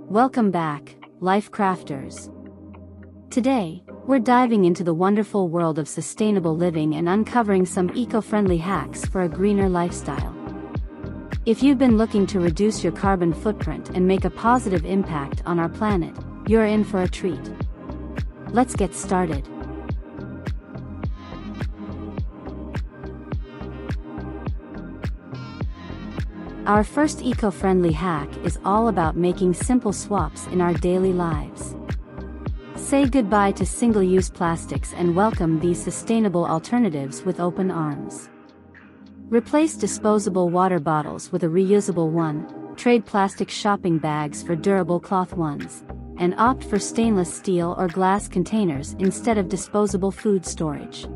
Welcome back, Life Crafters. Today, we're diving into the wonderful world of sustainable living and uncovering some eco-friendly hacks for a greener lifestyle. If you've been looking to reduce your carbon footprint and make a positive impact on our planet, you're in for a treat. Let's get started. Our first eco-friendly hack is all about making simple swaps in our daily lives. Say goodbye to single-use plastics and welcome these sustainable alternatives with open arms. Replace disposable water bottles with a reusable one, trade plastic shopping bags for durable cloth ones, and opt for stainless steel or glass containers instead of disposable food storage.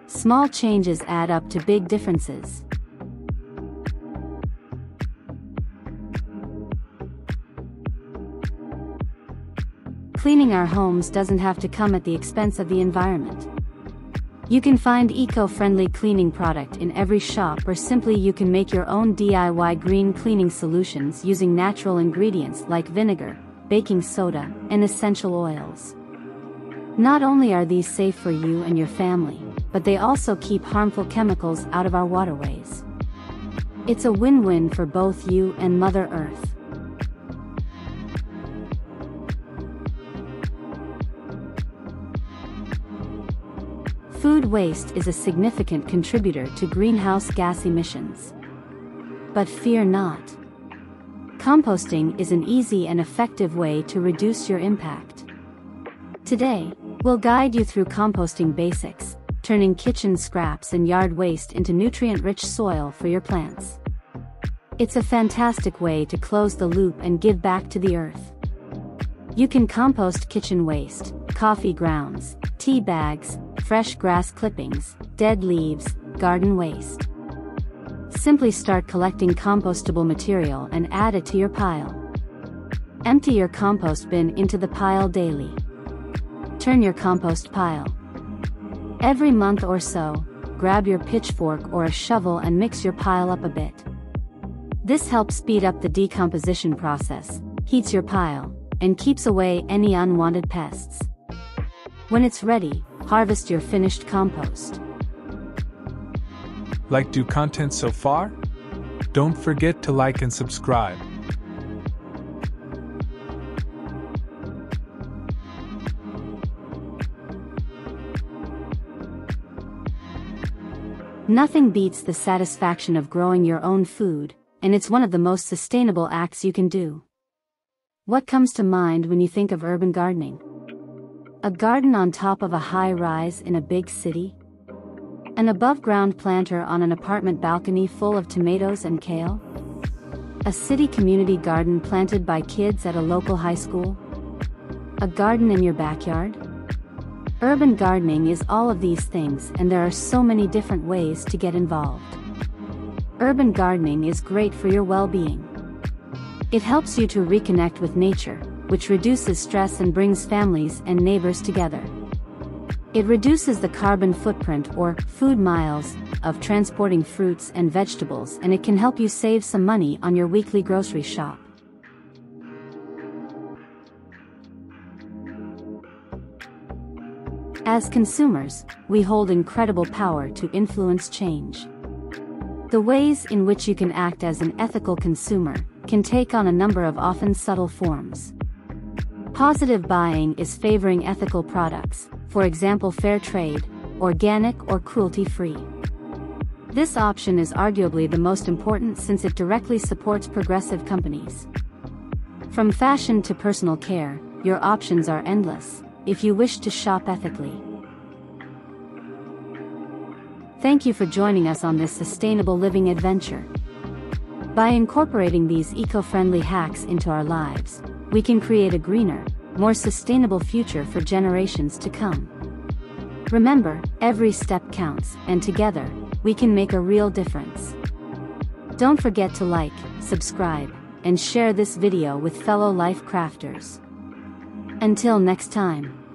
Small changes add up to big differences. Cleaning our homes doesn't have to come at the expense of the environment. You can find eco-friendly cleaning product in every shop, or simply you can make your own DIY green cleaning solutions using natural ingredients like vinegar, baking soda, and essential oils. Not only are these safe for you and your family, but they also keep harmful chemicals out of our waterways. It's a win-win for both you and Mother Earth. Food waste is a significant contributor to greenhouse gas emissions. But fear not. Composting is an easy and effective way to reduce your impact. Today, we'll guide you through composting basics, turning kitchen scraps and yard waste into nutrient-rich soil for your plants. It's a fantastic way to close the loop and give back to the earth. You can compost kitchen waste, coffee grounds, tea bags, fresh grass clippings, dead leaves, garden waste. Simply start collecting compostable material and add it to your pile. Empty your compost bin into the pile daily. Turn your compost pile. Every month or so, grab your pitchfork or a shovel and mix your pile up a bit. This helps speed up the decomposition process, heats your pile, and keeps away any unwanted pests. When it's ready, harvest your finished compost. Liked your content so far? Don't forget to like and subscribe. Nothing beats the satisfaction of growing your own food, and it's one of the most sustainable acts you can do. What comes to mind when you think of urban gardening? A garden on top of a high rise in a big city? An above-ground planter on an apartment balcony full of tomatoes and kale? A city community garden planted by kids at a local high school? A garden in your backyard? Urban gardening is all of these things, and there are so many different ways to get involved. Urban gardening is great for your well-being. It helps you to reconnect with nature, which reduces stress and brings families and neighbors together. It reduces the carbon footprint, or food miles, of transporting fruits and vegetables, and it can help you save some money on your weekly grocery shop. As consumers, we hold incredible power to influence change. The ways in which you can act as an ethical consumer can take on a number of often subtle forms. Positive buying is favoring ethical products, for example fair trade, organic or cruelty-free. This option is arguably the most important since it directly supports progressive companies. From fashion to personal care, your options are endless, if you wish to shop ethically. Thank you for joining us on this sustainable living adventure. By incorporating these eco-friendly hacks into our lives, we can create a greener, more sustainable future for generations to come. Remember, every step counts, and together, we can make a real difference. Don't forget to like, subscribe, and share this video with fellow life crafters. Until next time.